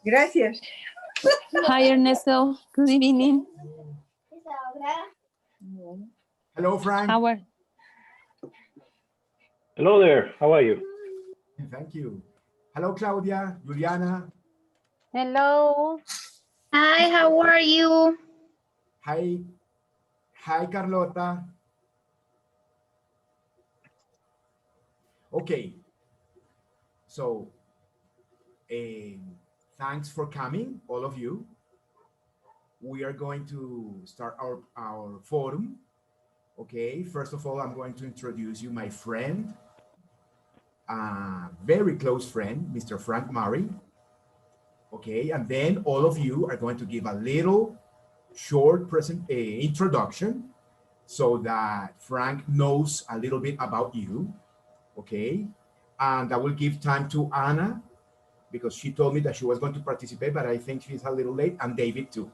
Gracias. Hi, Ernesto. Good evening. Hello, Frank. How are Hello there. How are you? Thank you. Hello, Claudia, Juliana. Hello. Hi, how are you? Hi, hi, Carlota. Okay, so thanks for coming, all of you. We are going to start our forum. Okay, first of all, I'm going to introduce you my friend, very close friend, Mr. Frank Murray. Okay, and then all of you are going to give a little short introduction so that Frank knows a little bit about you. Okay, and I will give time to Anna because she told me that she was going to participate, but I think she's a little late, and David too.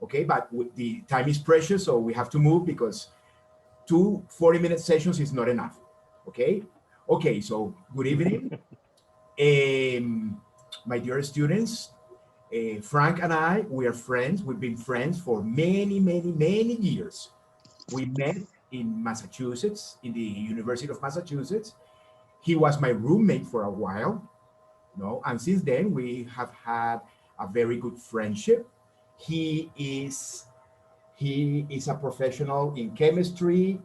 Okay, but the time is precious, so we have to move because 2 40-minute sessions is not enough. Okay, okay, so good evening. My dear students, Frank and I, we are friends. We've been friends for many, many, many years. We met in Massachusetts, in the University of Massachusetts. He was my roommate for a while, no, and since then we have had a very good friendship. He is a professional in chemistry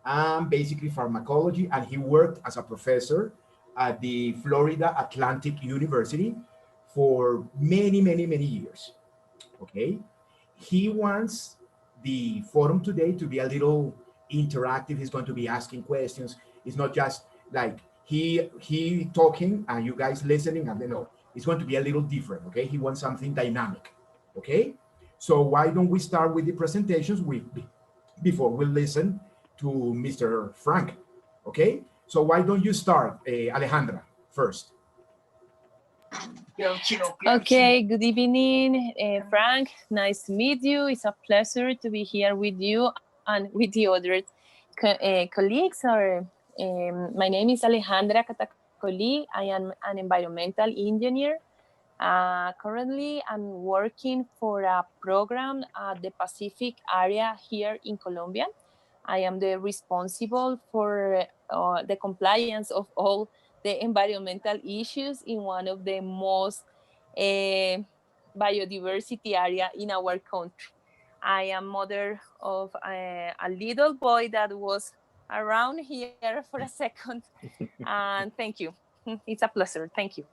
and basically pharmacology, and he worked as a professor at the Florida Atlantic University for many, many, many years. Okay, he wants the forum today to be a little interactive. He's going to be asking questions. It's not just like he talking and you guys listening, and no, it's going to be a little different. Okay, he wants something dynamic. Okay, so why don't we start with the presentations before we listen to Mr. Frank? Okay, so why don't you start, Alejandra, first? Okay, good evening, Frank. Nice to meet you. It's a pleasure to be here with you and with the other colleagues. My name is Alejandra Catacoli. I am an environmental engineer. Currently, I'm working for a program at the Pacific area here in Colombia. I am the responsible for the compliance of all the environmental issues in one of the most biodiversity area in our country. I am mother of a little boy that was around here for a second. And thank you. It's a pleasure. Thank you.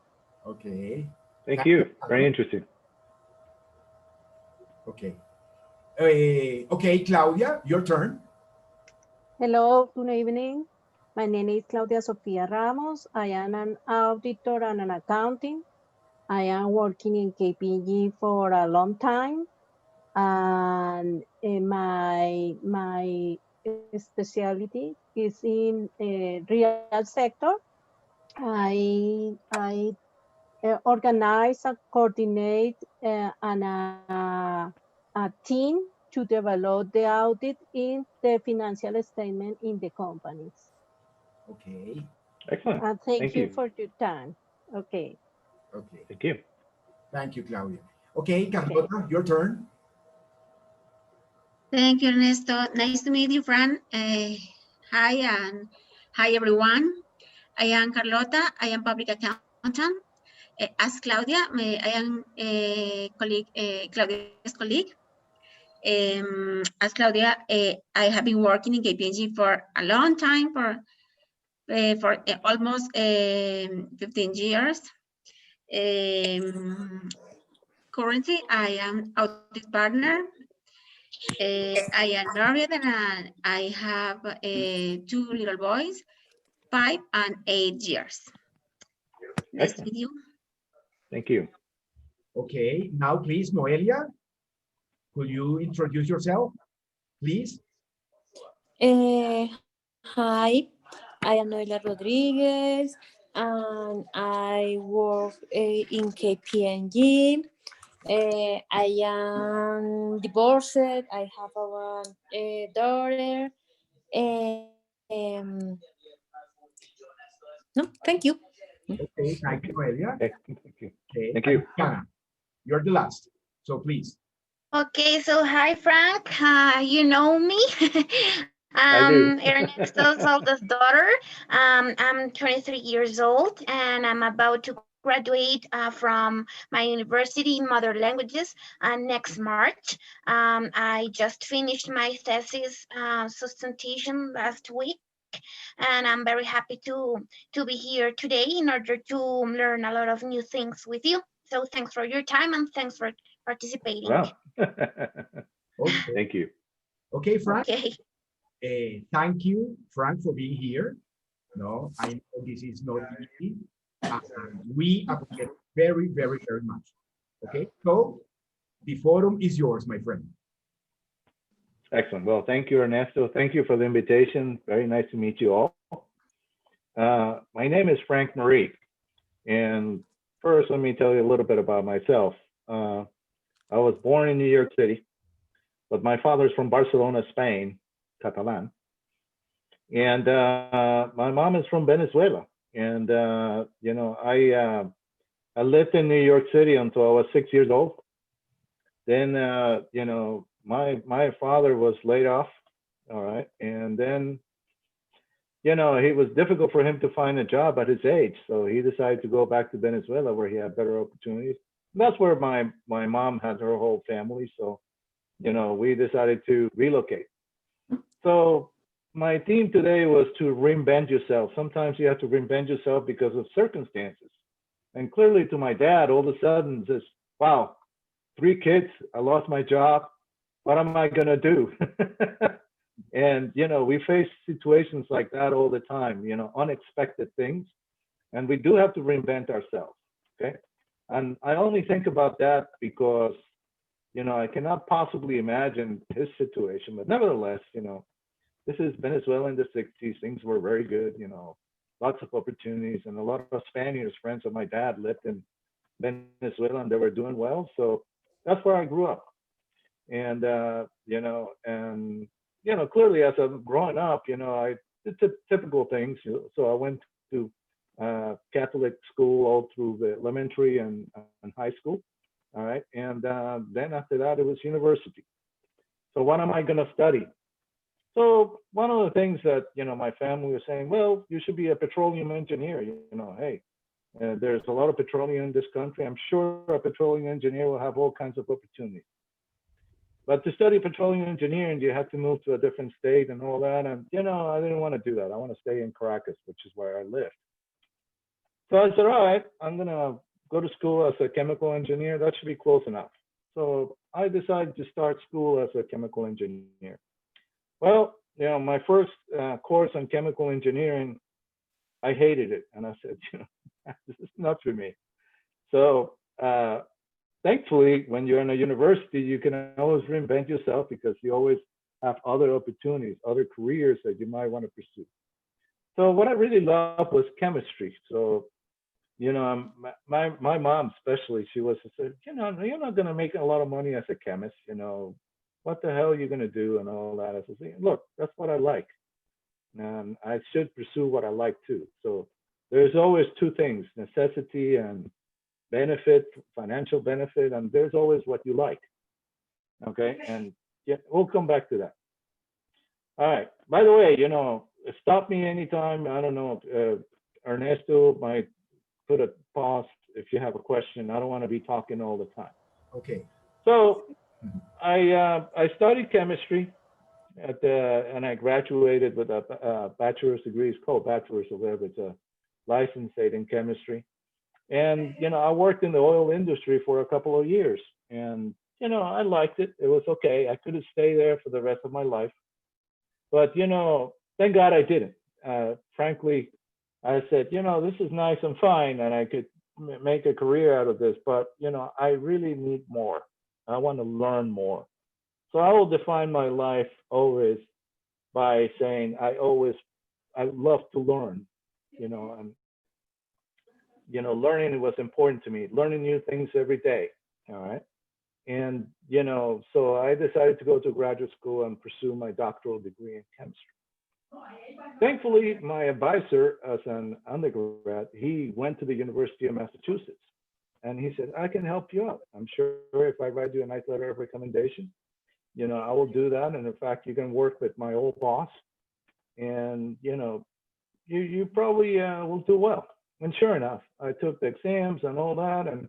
Okay. Thank you. Very interesting. Okay. Okay, Claudia, your turn. Hello, good evening. My name is Claudia Sofia Ramos. I am an auditor and an accounting. I am working in KPMG for a long time. And my specialty is in real sector. I organize and coordinate a team to develop the audit in the financial statement in the companies. Okay. Excellent. And thank you you for your time. Okay. Okay. Thank you. Thank you, Claudia. Okay, Carlota, your turn. Thank you, Ernesto. Nice to meet you, Fran. Hi, and hi, everyone. I am Carlota. I am public accountant. As Claudia, I am a colleague, Claudia's colleague. As Claudia, I have been working in KPMG for a long time, for almost 15 years. Currently, I am audit partner. I am married and I have 2 little boys, 5 and 8 years. Nice to meet you. Thank you. Okay, now please, Noelia, could you introduce yourself, please? Hi, I am Noelia Rodriguez, and I work in KPMG. I am divorced. I have a daughter. Um, no, thank you. Okay, thank you, Noelia. Okay. Thank you. Okay, Thank you. Adriana. You're the last. So please. Okay, so hi Frank, you know me. I do. Ernesto's oldest daughter. I'm 23 years old and I'm about to graduate from my university in Mother Languages next March. I just finished my thesis substantiation last week, and I'm very happy to be here today in order to learn a lot of new things with you. So thanks for your time and thanks for participating. Wow. Okay. Thank you. Okay, Frank. Okay. Thank you, Frank, for being here. No, I know this is not easy. And we appreciate it very, very, very much. Okay, so the forum is yours, my friend. Excellent. Well, thank you, Ernesto. Thank you for the invitation. Very nice to meet you all. My name is Frank Marie. And first, let me tell you a little bit about myself. I was born in New York City, but my father's from Barcelona, Spain, Catalan. And my mom is from Venezuela. And, I lived in New York City until I was 6 years old. Then, my father was laid off. All right. And then, it was difficult for him to find a job at his age. So he decided to go back to Venezuela where he had better opportunities. That's where my mom had her whole family. So, we decided to relocate. So my theme today was to reinvent yourself. Sometimes you have to reinvent yourself because of circumstances. And clearly to my dad, all of a sudden says, wow, 3 kids, I lost my job. What am I gonna do? And, we face situations like that all the time, unexpected things. And we do have to reinvent ourselves, okay? And I only think about that because, I cannot possibly imagine his situation, but nevertheless, this is Venezuela in the 60s. Things were very good, lots of opportunities, and a lot of Spaniards, friends of my dad, lived in Venezuela and they were doing well. So that's where I grew up. And, clearly as I'm growing up, I did typical things. So I went to Catholic school all through the elementary and high school. All right. And then after that, it was university. So what am I going to study? So one of the things that, my family was saying, well, you should be a petroleum engineer. Hey, there's a lot of petroleum in this country. I'm sure a petroleum engineer will have all kinds of opportunities. But to study petroleum engineering, you have to move to a different state and all that. And, I didn't want to do that. I want to stay in Caracas, which is where I lived. So I said, all right, I'm going to go to school as a chemical engineer. That should be close enough. So I decided to start school as a chemical engineer. Well, my first course on chemical engineering, I hated it. And I said, this is not for me. So thankfully, when you're in a university, you can always reinvent yourself because you always have other opportunities, other careers that you might want to pursue. So what I really loved was chemistry. So, my mom especially, she was said, you're not going to make a lot of money as a chemist. What the hell are you going to do and all that? I said, look, that's what I like. And I should pursue what I like too. So there's always 2 things, necessity and benefit, financial benefit, and there's always what you like. Okay. And yeah, we'll come back to that. All right. By the way, stop me anytime. I don't know. Ernesto might put a pause if you have a question. I don't want to be talking all the time. Okay. So I studied chemistry and I graduated with a bachelor's degree. It's called bachelor's or whatever. It's a licensate in chemistry. And, I worked in the oil industry for a couple of years and, I liked it. It was okay. I couldn't stay there for the rest of my life. But, thank God I didn't. Frankly, I said, this is nice and fine and I could make a career out of this, but, I really need more. I want to learn more. So I will define my life always by saying I love to learn, and learning was important to me, learning new things every day. All right. And, so I decided to go to graduate school and pursue my doctoral degree in chemistry. Thankfully, my advisor as an undergrad, he went to the University of Massachusetts And he said, I can help you out. I'm sure if I write you a nice letter of recommendation, I will do that. And in fact, you can work with my old boss, and you probably will do well. And sure enough, I took the exams and all that, and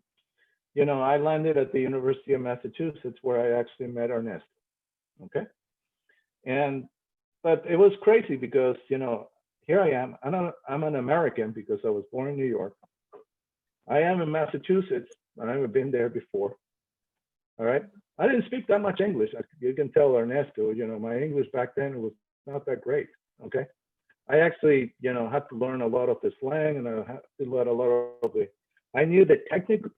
I landed at the University of Massachusetts, where I actually met Ernesto. Okay, but it was crazy because here I am. I'm an American because I was born in New York. I am in Massachusetts, and I've never been there before. All right. I didn't speak that much English. You can tell Ernesto, my English back then was not that great. Okay. I actually, had to learn a lot of the slang, and I had to learn a lot of I knew the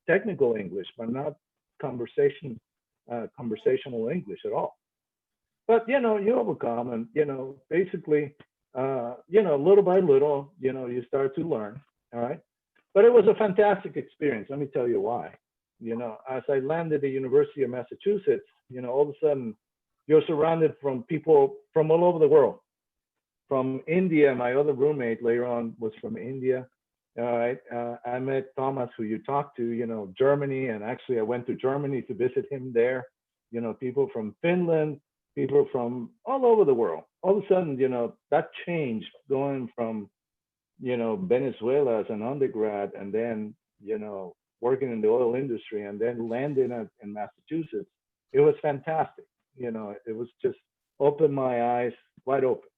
technical English, but not conversational English at all. But, you overcome, and, basically, little by little, you start to learn. All right. But it was a fantastic experience. Let me tell you why. As I landed at the University of Massachusetts, all of a sudden you're surrounded from people from all over the world. From India, my other roommate later on was from India. All right. I met Thomas, who you talked to, Germany. And actually I went to Germany to visit him there. People from Finland, people from all over the world. All of a sudden, that changed going from, Venezuela as an undergrad, and then, working in the oil industry, and then landing in Massachusetts. It was fantastic. It was just opened my eyes wide open.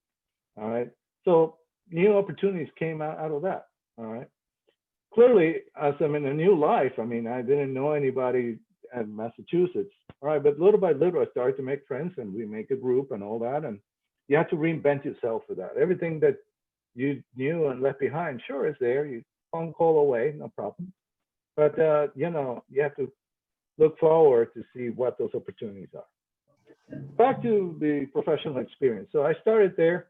All right. So new opportunities came out of that. All right. Clearly, as I'm in a new life, I didn't know anybody in Massachusetts. All right. But little by little, I started to make friends, and we make a group and all that. And you have to reinvent yourself for that. Everything that you knew and left behind, sure, is there. You phone call away, no problem. But, you have to look forward to see what those opportunities are. Back to the professional experience. So I started there,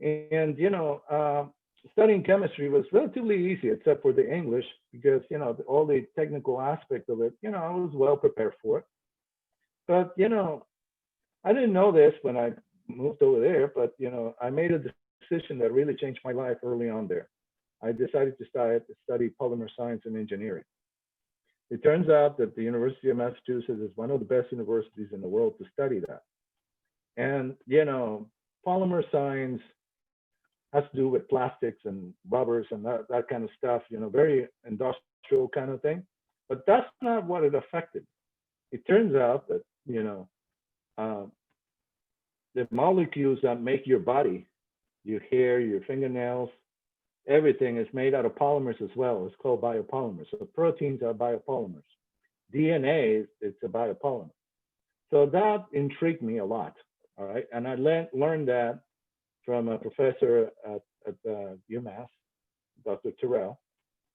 and, studying chemistry was relatively easy, except for the English, because, all the technical aspect of it, I was well prepared for it. But, I didn't know this when I moved over there, but, I made a decision that really changed my life early on there. I decided to study polymer science and engineering. It turns out that the University of Massachusetts is one of the best universities in the world to study that. And, polymer science has to do with plastics and rubbers and that kind of stuff, very industrial kind of thing. But that's not what it affected. It turns out that, the molecules that make your body, your hair, your fingernails, everything is made out of polymers as well. It's called biopolymers. So proteins are biopolymers. DNA, it's a biopolymer. So that intrigued me a lot. All right. And I learned that from a professor at UMass, Dr. Terrell.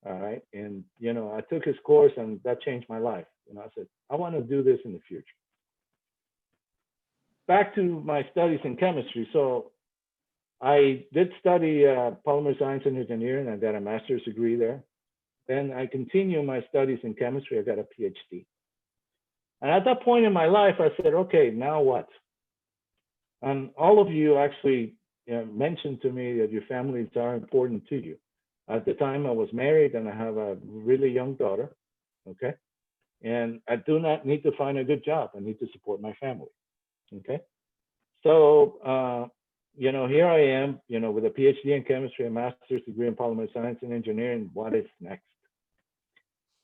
All right. And, I took his course, and that changed my life. I said, I want to do this in the future. Back to my studies in chemistry. So I did study polymer science and engineering. I got a master's degree there. Then I continued my studies in chemistry. I got a PhD. And at that point in my life, I said, okay, now what? And all of you actually mentioned to me that your families are important to you. At the time, I was married, and I have a really young daughter. Okay. And I do not need to find a good job. I need to support my family. Okay. So, here I am, with a PhD in chemistry, a master's degree in polymer science and engineering. What is next?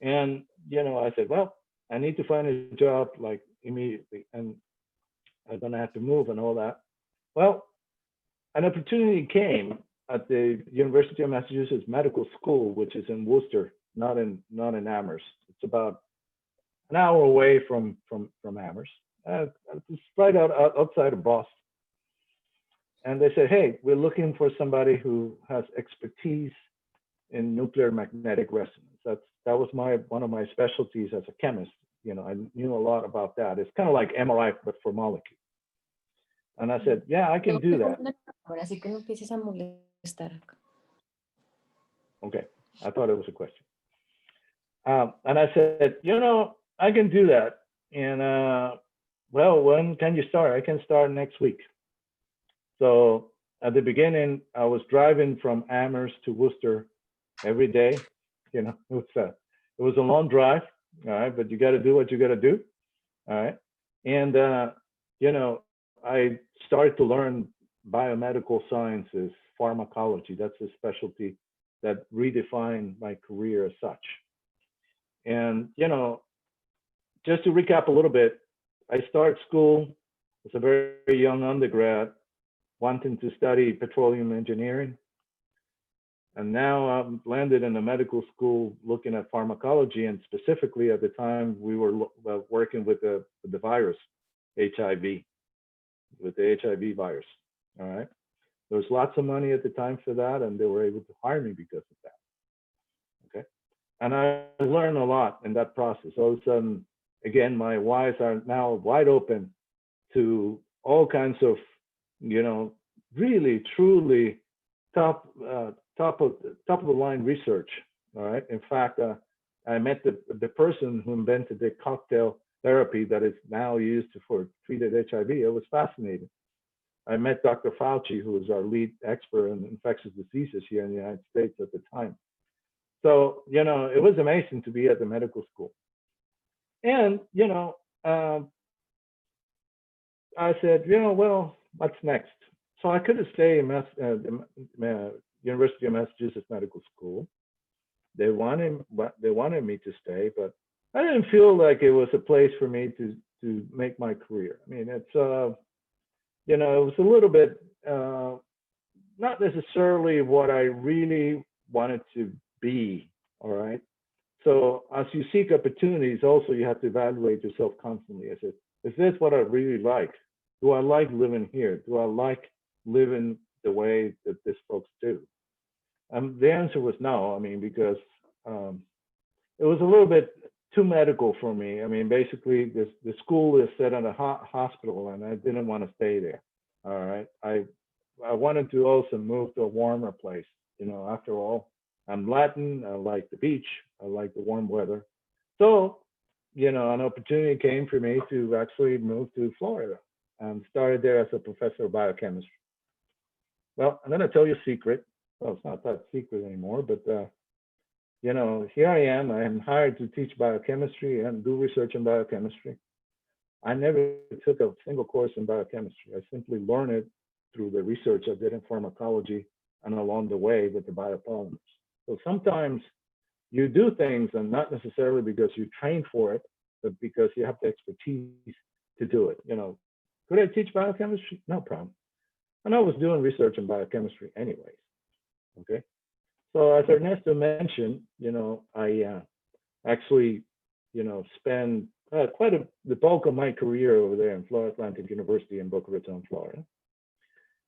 And, I said, well, I need to find a job like immediately, and I'm going to have to move and all that. Well, an opportunity came at the University of Massachusetts Medical School, which is in Worcester, not in Amherst. It's about an hour away from Amherst. It's right outside of Boston. And they said, hey, we're looking for somebody who has expertise in nuclear magnetic resonance. That was one of my specialties as a chemist. I knew a lot about that. It's kind of like MRI, but for molecules. And I said, yeah, I can do that. Así que no empieces a molestar. Okay, I thought it was a question. And I said, I can do that. And well, when can you start? I can start next week. So at the beginning, I was driving from Amherst to Worcester every day. It It was a long drive, all right, but you got to do what you got to do, all right. And I started to learn biomedical sciences, pharmacology. That's a specialty that redefined my career as such. And just to recap a little bit, I started school as a very, very young undergrad, wanting to study petroleum engineering. And now I'm landed in a medical school looking at pharmacology, and specifically at the time we were working with the virus, HIV, with the HIV virus, all right? There was lots of money at the time for that, and they were able to hire me because of that, okay? And I learned a lot in that process. All of a sudden, again, my eyes are now wide open to all kinds of, really, truly top of the line research. All right. In fact, I met the person who invented the cocktail therapy that is now used for treated HIV. It was fascinating. I met Dr. Fauci, who was our lead expert in infectious diseases here in the United States at the time. So, it was amazing to be at the medical school. And, I said, well, what's next? So I could have stayed in University of Massachusetts Medical School. They wanted me to stay, but I didn't feel like it was a place for me to make my career. I mean, it's it was a little bit not necessarily what I really wanted to be. All right. So as you seek opportunities, also you have to evaluate yourself constantly. I said, is this what I really like? Do I like living here? Do I like living the way that these folks do? The answer was no. I mean, because it was a little bit too medical for me. I mean, basically, the school is set in a hospital, and I didn't want to stay there. All right, I wanted to also move to a warmer place. After all, I'm Latin. I like the beach. I like the warm weather. So, an opportunity came for me to actually move to Florida and started there as a professor of biochemistry. Well, I'm going to tell you a secret. Well, it's not that secret anymore, but here I am. I am hired to teach biochemistry and do research in biochemistry. I never took a single course in biochemistry. I simply learned it through the research I did in pharmacology and along the way with the biopolymers. So sometimes you do things, and not necessarily because you train for it, but because you have the expertise to do it. Could I teach biochemistry? No problem. And I was doing research in biochemistry anyways. Okay. So as Ernesto mentioned, I actually, spend the bulk of my career over there in Florida Atlantic University in Boca Raton, Florida.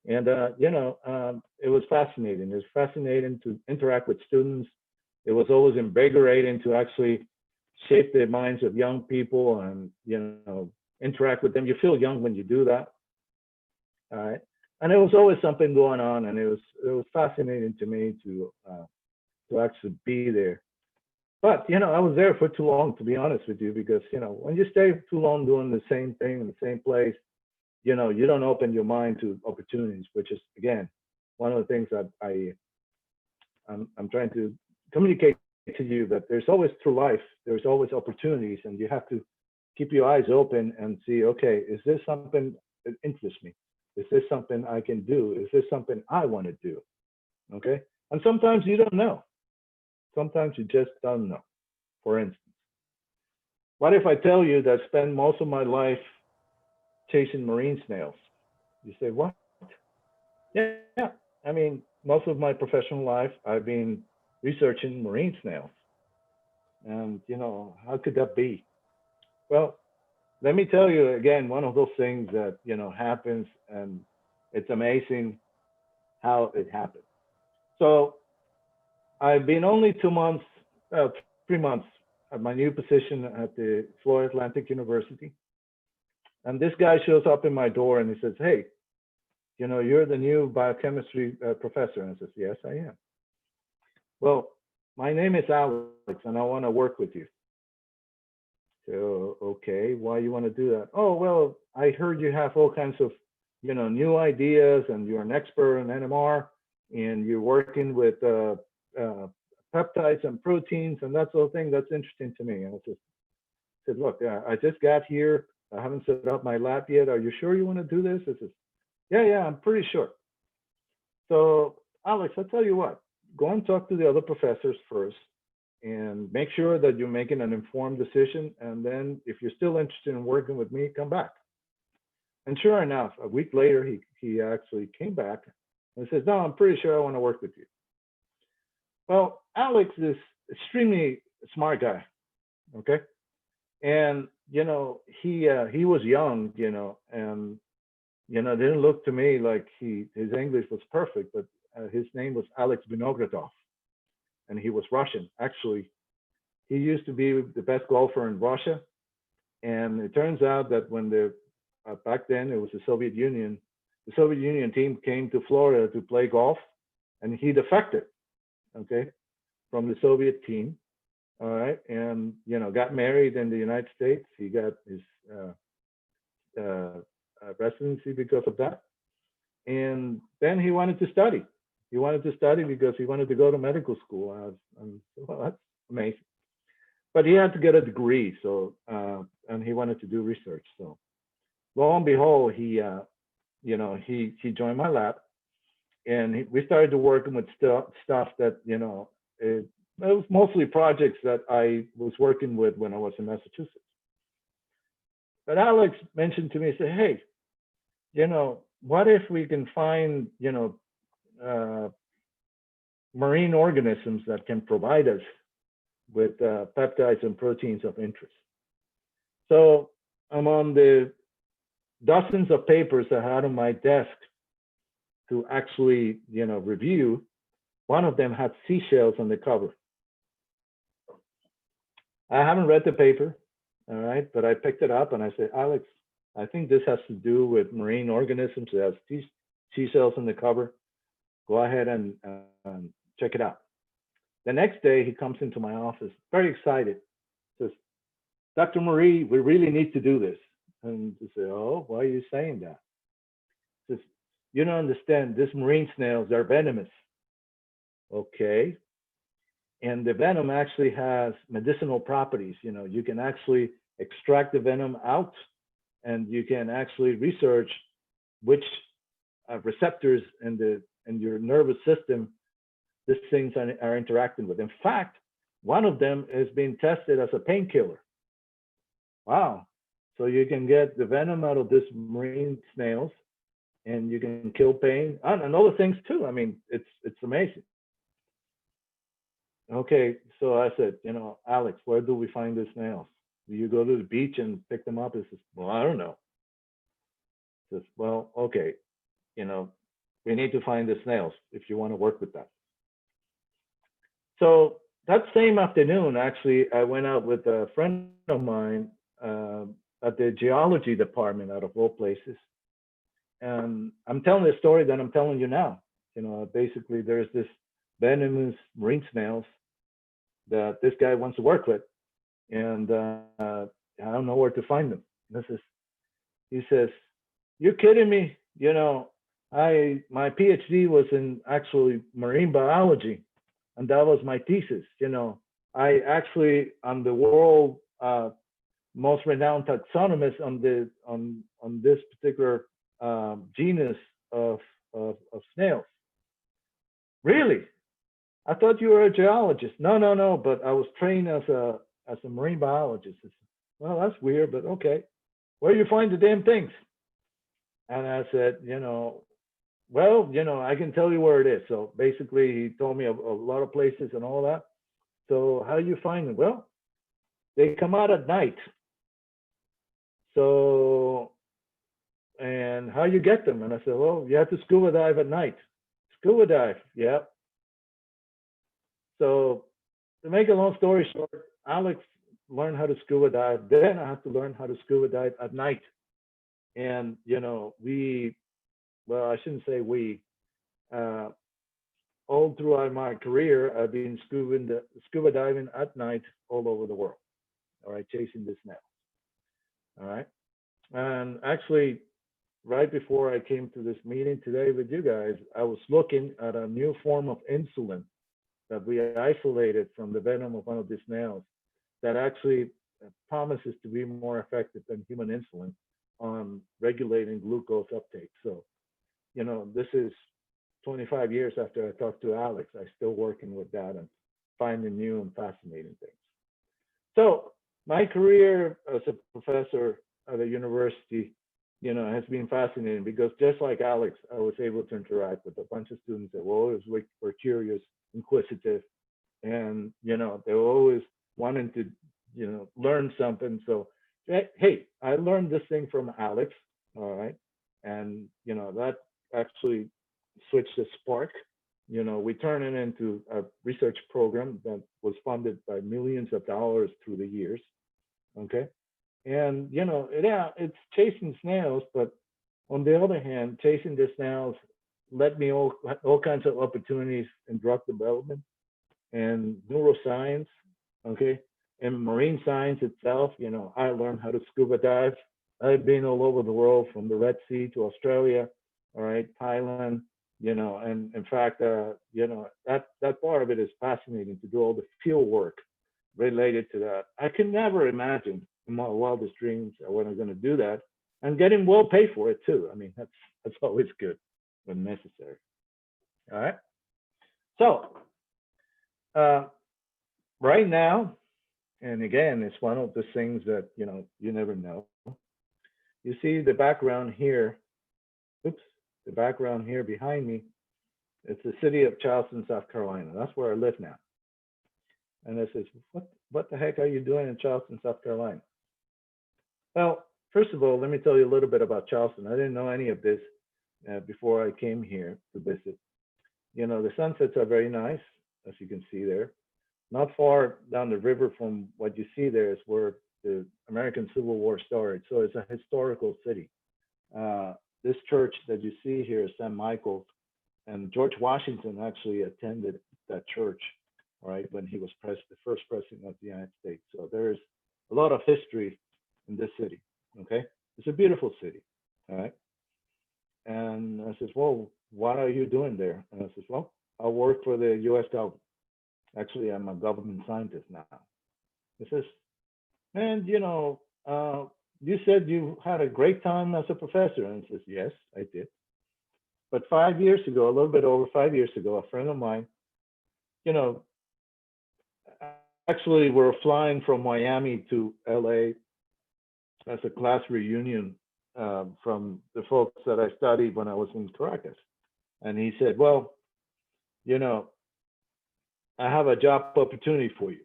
And, it was fascinating. It was fascinating to interact with students. It was always invigorating to actually shape the minds of young people and, interact with them. You feel young when you do that. All right. And there was always something going on, and it was fascinating to me to actually be there. But I was there for too long, to be honest with you, because when you stay too long doing the same thing in the same place, you don't open your mind to opportunities, which is again one of the things that I'm trying to communicate to you, that there's always through life, there's always opportunities, and you have to keep your eyes open and see, okay, is this something that interests me? Is this something I can do? Is this something I want to do? Okay. And sometimes you don't know. Sometimes you just don't know. For instance, what if I tell you that I spend most of my life chasing marine snails? You say, what? Yeah. I mean, most of my professional life, I've been researching marine snails. And, how could that be? Well, let me tell you again, one of those things that, happens, and it's amazing how it happened. So I've been only 3 months at my new position at the Florida Atlantic University. And this guy shows up in my door and he says, hey, you're the new biochemistry professor. And I says, yes, I am. Well, my name is Alex and I want to work with you. So, okay, why you want to do that? Oh, well, I heard you have all kinds of, new ideas, and you're an expert in NMR, and you're working with peptides and proteins and that sort of thing, that's interesting to me. And I said, look, I just got here. I haven't set up my lab yet. Are you sure you want to do this? I said, yeah, I'm pretty sure. So Alex, I'll tell you what, go and talk to the other professors first and make sure that you're making an informed decision. And then if you're still interested in working with me, come back. And sure enough, a week later, he actually came back and says, no, I'm pretty sure I want to work with you. Well, Alex is extremely smart guy, okay? And, you know, he was young, you know, and, you know, it didn't look to me like his English was perfect, but his name was Alex Vinogradov, and he was Russian. Actually, he used to be the best golfer in Russia. And it turns out that when back then it was the Soviet Union team came to Florida to play golf, and he defected, okay, from the Soviet team. All right, and you know, got married in the United States. He got his residency because of that, and then he wanted to study. He wanted to study because he wanted to go to medical school. Well, that's amazing. But he had to get a degree, so and he wanted to do research. So lo and behold, he joined my lab, and we started to working with stuff that, you know, it was mostly projects that I was working with when I was in Massachusetts. But Alex mentioned to me, he said, hey, you know, what if we can find, you know, marine organisms that can provide us with peptides and proteins of interest? So among the dozens of papers I had on my desk to actually, you know, review, one of them had seashells on the cover. I haven't read the paper, all right, but I picked it up and I said, Alex, I think this has to do with marine organisms. It has seashells on the cover. Go ahead and check it out. The next day, he comes into my office, very excited, says, Dr. Marie, we really need to do this. And I say, oh, why are you saying that? He says, you don't understand, these marine snails, they're venomous. Okay. And the venom actually has medicinal properties. You know, you can actually extract the venom out, and you can actually research which receptors in your nervous system these things are interacting with. In fact, one of them is being tested as a painkiller. Wow. So you can get the venom out of this marine snails, and you can kill pain and other things too. I mean, it's amazing. Okay, so I said, you know, Alex, where do we find the snails? Do you go to the beach and pick them up? He says, well, I don't know. He says, well, okay, you know, we need to find the snails if you want to work with that. So that same afternoon, actually, I went out with a friend of mine at the geology department, out of all places. And I'm telling the story that I'm telling you now. You know, basically, there's this venomous marine snails that this guy wants to work with, and I don't know where to find them. He says, "You're kidding me? You know, my PhD was in actually marine biology, and that was my thesis. You know, I'm the world most renowned taxonomist on this particular genus of snails. Really? I thought you were a geologist." No, but I was trained as a marine biologist. Said, well, that's weird, but okay. Where do you find the damn things? And I said, you know, well, you know, I can tell you where it is. So basically, he told me a lot of places and all that. So how do you find them? Well, they come out at night. So, and how you get them? And I said, well, you have to scuba dive at night. Scuba dive, yeah. So to make a long story short, Alex learned how to scuba dive. Then I had to learn how to scuba dive at night. And, you know, well, I shouldn't say all throughout my career, I've been scuba diving at night all over the world, all right, chasing the snails, all right. And actually, right before I came to this meeting today with you guys, I was looking at a new form of insulin that we isolated from the venom of one of these snails that actually promises to be more effective than human insulin on regulating glucose uptake. So, this is 25 years after I talked to Alex. I'm still working with that and finding new and fascinating things. So my career as a professor at a university, has been fascinating because just like Alex, I was able to interact with a bunch of students that were curious, inquisitive, and they were always wanting to, learn something. So, hey, I learned this thing from Alex, all right, and that actually switched the spark. We turned it into a research program that was funded by millions of dollars through the years. Okay. And, it's chasing snails, but on the other hand, chasing the snails led me all kinds of opportunities in drug development and neuroscience. Okay. And marine science itself, I learned how to scuba dive. I've been all over the world from the Red Sea to Australia, all right, Thailand, and in fact, that part of it is fascinating to do all the field work related to that. I can never imagine in my wildest dreams when I'm going to do that and getting well paid for it too. I mean, that's always good when necessary. All right. So right now, and again, it's one of the things that you never know. You see the background here. Oops. The background here behind me, it's the city of Charleston, South Carolina. That's where I live now. And I says, what the heck are you doing in Charleston, South Carolina? Well, first of all, let me tell you a little bit about Charleston. I didn't know any of this before I came here to visit. The sunsets are very nice, as you can see there. Not far down the river from what you see there is where the American Civil War started. So it's a historical city. This church that you see here is St. Michael's, and George Washington actually attended that church, right, when he was the first president of the United States. So there's a lot of history in this city, okay? It's a beautiful city, all right? And I says, well, what are you doing there? And I says, well, I work for the U.S. government. Actually, I'm a government scientist now. He says, and you said you had a great time as a professor. And he says, yes, I did. But 5 years ago, a little bit over 5 years ago, a friend of mine, actually we're flying from Miami to LA as a class reunion from the folks that I studied when I was in Caracas. And he said, well, I have a job opportunity for you.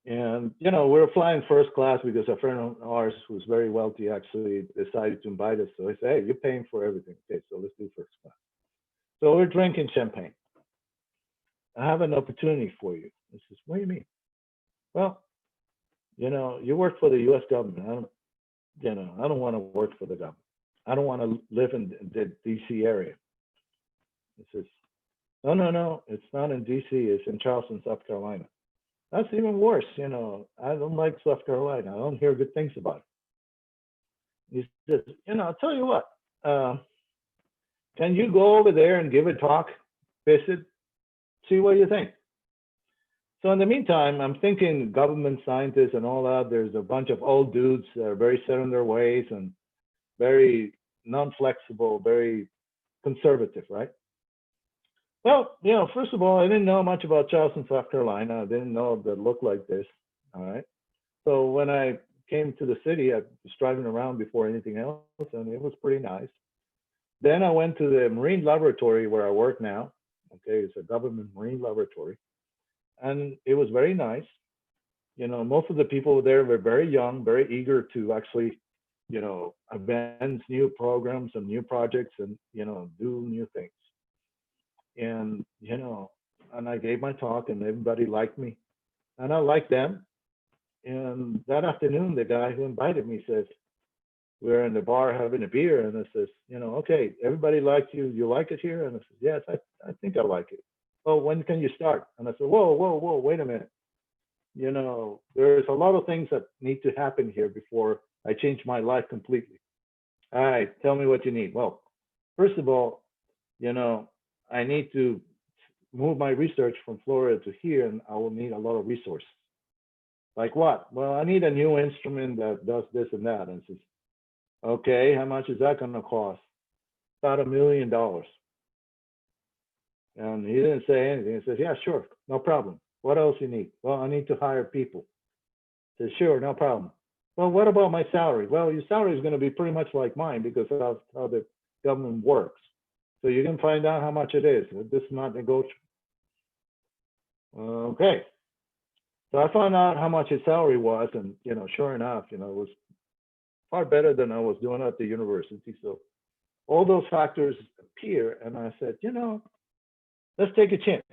And, we were flying first class because a friend of ours who's very wealthy actually decided to invite us. So I said, hey, you're paying for everything. Okay, so let's do first class. So we're drinking champagne. I have an opportunity for you. He says, what do you mean? Well, you work for the U.S. government. I don't want to work for the government. I don't want to live in the D.C. area. He says, no, it's not in D.C. It's in Charleston, South Carolina. That's even worse. I don't like South Carolina. I don't hear good things about it. He says, I'll tell you what, can you go over there and give a talk, visit, see what you think? So in the meantime, I'm thinking government scientists and all that, there's a bunch of old dudes that are very set in their ways and very non-flexible, very conservative, right? Well, first of all, I didn't know much about Charleston, South Carolina. I didn't know that it looked like this, all right? So when I came to the city, I was driving around before anything else, and it was pretty nice. Then I went to the marine laboratory where I work now. Okay, it's a government marine laboratory. And it was very nice. Most of the people there were very young, very eager to actually, advance new programs and new projects and, do new things. And, and I gave my talk and everybody liked me and I liked them. And that afternoon, the guy who invited me says, we're in the bar having a beer. And I says, okay, everybody likes you. You like it here? And I says, yes, I think I like it. Oh, when can you start? And I said, whoa, wait a minute. There's a lot of things that need to happen here before I change my life completely. All right, tell me what you need. Well, first of all, I need to move my research from Florida to here, and I will need a lot of resources. Like what? Well, I need a new instrument that does this and that. And says, okay, how much is that going to cost? About $1 million. And he didn't say anything. He says, yeah, sure, no problem. What else you need? Well, I need to hire people. He says, sure, no problem. Well, what about my salary? Well, your salary is going to be pretty much like mine because that's how the government works. So you can find out how much it is. This is not negotiable. Okay. So I found out how much his salary was, and sure enough, it was far better than I was doing at the university. So all those factors appear, and I said, let's take a chance.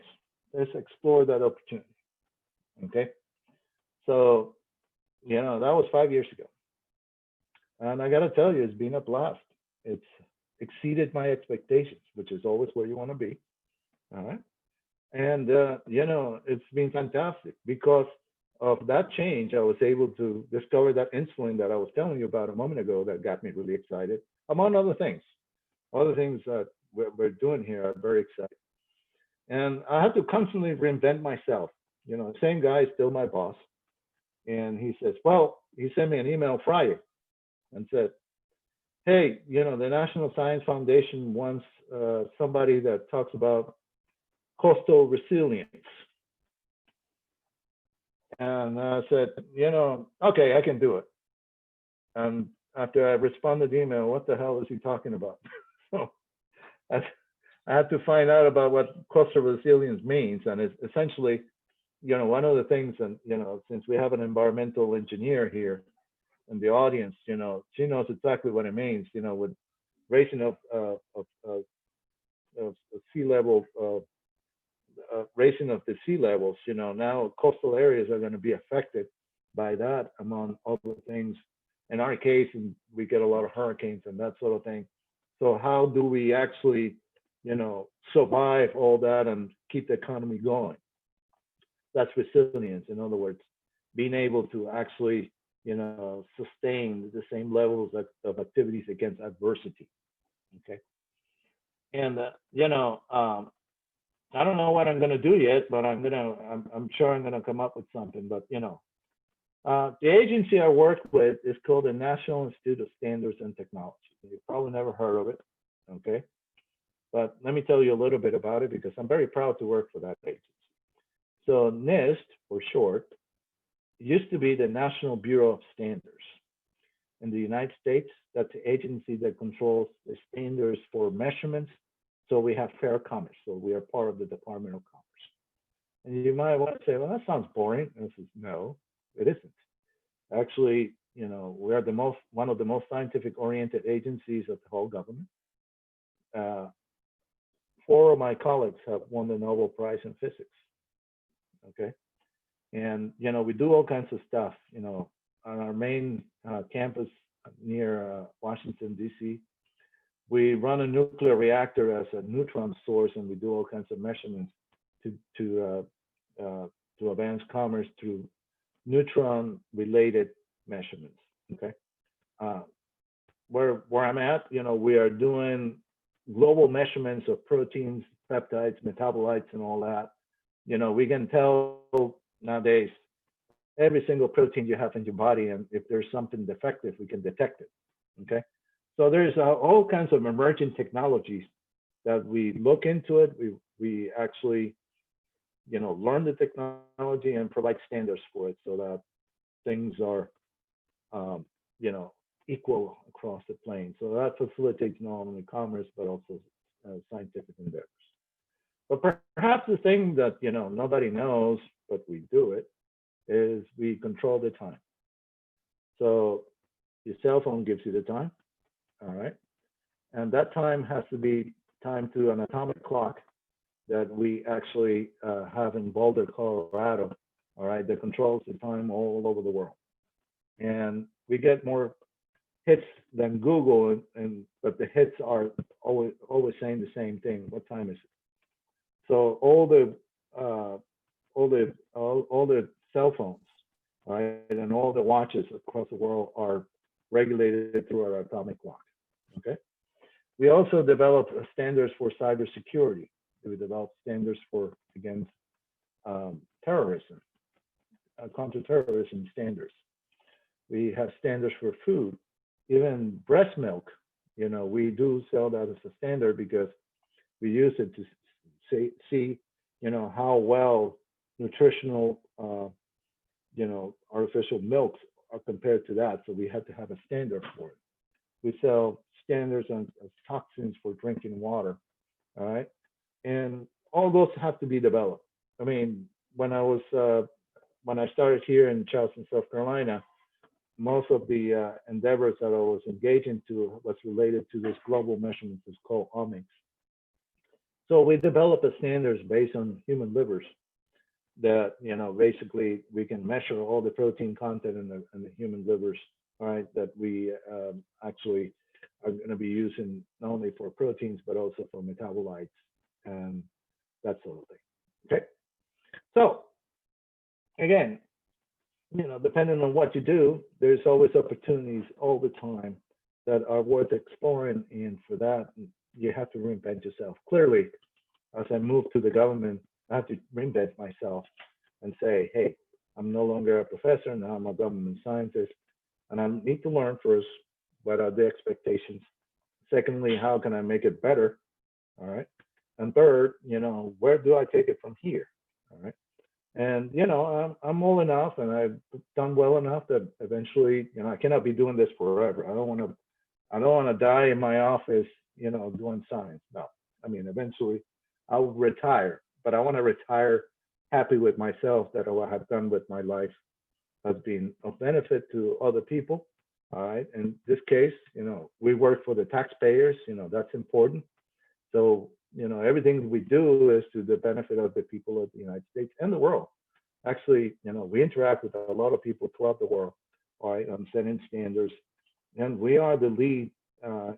Let's explore that opportunity. Okay. So, that was 5 years ago. And I got to tell you, it's been a blast. It's exceeded my expectations, which is always where you want to be. All right. And, it's been fantastic because of that change. I was able to discover that insulin that I was telling you about a moment ago that got me really excited, among other things. Other things that we're doing here are very exciting. And I had to constantly reinvent myself. The same guy is still my boss. And he says, well, he sent me an email Friday and said, hey, the National Science Foundation wants somebody that talks about coastal resilience. And I said, okay, I can do it. And after I responded to the email, what the hell is he talking about? So I had to find out about what coastal resilience means. And it's essentially, one of the things, and, since we have an environmental engineer here in the audience, she knows exactly what it means, with raising of sea level, raising of the sea levels, now coastal areas are going to be affected by that, among other things. In our case, we get a lot of hurricanes and that sort of thing. So how do we actually, survive all that and keep the economy going? That's resilience. In other words, being able to actually, sustain the same levels of activities against adversity. Okay. And, I don't know what I'm going to do yet, but I'm sure I'm going to come up with something. But, the agency I work with is called the National Institute of Standards and Technology. You've probably never heard of it. Okay. But let me tell you a little bit about it because I'm very proud to work for that agency. So NIST, for short, used to be the National Bureau of Standards. In the United States, that's the agency that controls the standards for measurements. So we have fair commerce. So we are part of the Department of Commerce. And you might want to say, well, that sounds boring. And I says, no, it isn't. Actually, we are one of the most scientific-oriented agencies of the whole government. 4 of my colleagues have won the Nobel Prize in Physics. Okay. And, we do all kinds of stuff, on our main campus near Washington, D.C. We run a nuclear reactor as a neutron source, and we do all kinds of measurements to advance commerce through neutron-related measurements. Okay. Where I'm at, we are doing global measurements of proteins, peptides, metabolites, and all that. We can tell nowadays every single protein you have in your body, and if there's something defective, we can detect it. Okay. So there's all kinds of emerging technologies that we look into it. We actually, learn the technology and provide standards for it so that things are, equal across the plane. So that facilitates not only commerce, but also scientific endeavors. But perhaps the thing that, nobody knows, but we do it, is we control the time. So your cell phone gives you the time. All right. And that time has to be timed to an atomic clock that we actually have in Boulder, Colorado, all right, that controls the time all over the world. And we get more hits than Google, but the hits are always saying the same thing. What time is it? So all the cell phones, all right, and all the watches across the world are regulated through our atomic clock. Okay. We also developed standards for cybersecurity. We developed standards for against terrorism, counterterrorism standards. We have standards for food, even breast milk. You know, we do sell that as a standard because we use it to see, you know, how well nutritional, you know, artificial milks are compared to that. So we had to have a standard for it. We sell standards on toxins for drinking water, all right? And all those have to be developed. I mean, when I started here in Charleston, South Carolina, most of the endeavors that I was engaged into was related to this global measurements. It's called omics. So we developed a standards based on human livers that, you know, basically we can measure all the protein content in the human livers, all right, that we actually are going to be using not only for proteins, but also for metabolites and that sort of thing. Okay. So again, you know, depending on what you do, there's always opportunities all the time that are worth exploring. And for that, you have to reinvent yourself. Clearly, as I move to the government, I have to reinvent myself and say, hey, I'm no longer a professor, now I'm a government scientist. And I need to learn first, what are the expectations? Secondly, how can I make it better? All right. And third, you know, where do I take it from here? All right. And, you know, I'm old enough and I've done well enough that eventually, you know, I cannot be doing this forever. I don't want to die in my office, you know, doing science. No, I mean, eventually I'll retire, but I want to retire happy with myself that what I've done with my life has been of benefit to other people. All right. In this case, you know, we work for the taxpayers, you know, that's important. So, you know, everything we do is to the benefit of the people of the United States and the world. Actually, you know, we interact with a lot of people throughout the world, all right, on setting standards. And we are the lead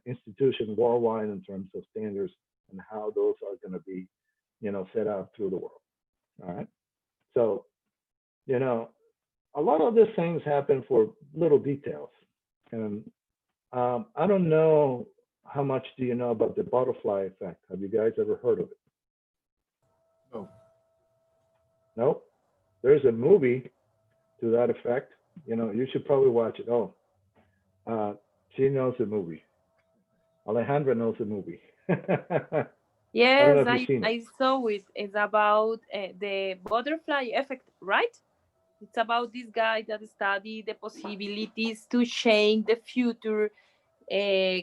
institution worldwide in terms of standards and how those are going to be, you know, set out through the world. All right. So, you know, a lot of these things happen for little details. And I don't know, how much do you know about the butterfly effect? Have you guys ever heard of it? No. Nope. There's a movie to that effect. You know, you should probably watch it. Oh, she knows the movie. Alejandra knows the movie. Yes, I I saw it. It's about the butterfly effect, right? It's about this guy that study the possibilities to change the future,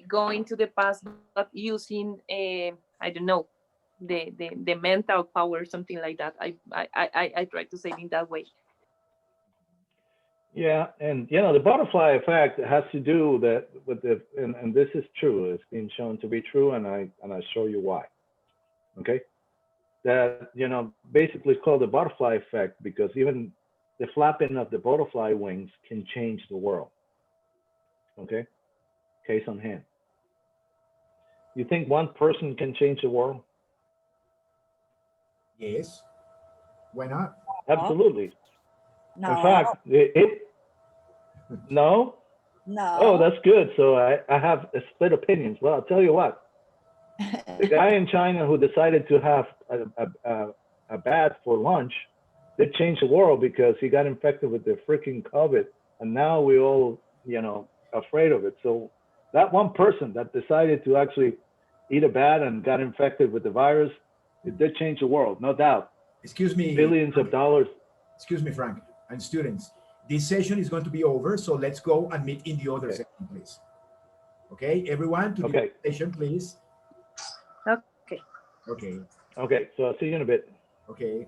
going to the past, but using I don't know, the mental power, something like that. I try to say it in that way. Yeah, and you know, the butterfly effect has to do that with the, and this is true. It's been shown to be true, and I show you why. Okay, that, you know, basically it's called the butterfly effect because even the flapping of the butterfly wings can change the world. Okay, case on hand. You think one person can change the world? Yes. Why not? Absolutely. No. In fact, no. No. Oh, that's good. So I have a split opinions. Well, I'll tell you what. The guy in China who decided to have a bat for lunch did change the world because he got infected with the freaking COVID, and now we all, you know, afraid of it. So that one person that decided to actually eat a bat and got infected with the virus, it did change the world, no doubt. Excuse me. Billions of dollars. Excuse me, Frank, and students. This session is going to be over, so let's go and meet in the other Okay. section, please. Okay, everyone, to Okay. the session, please. Okay. Okay. Okay, so I'll see you in a bit. Okay.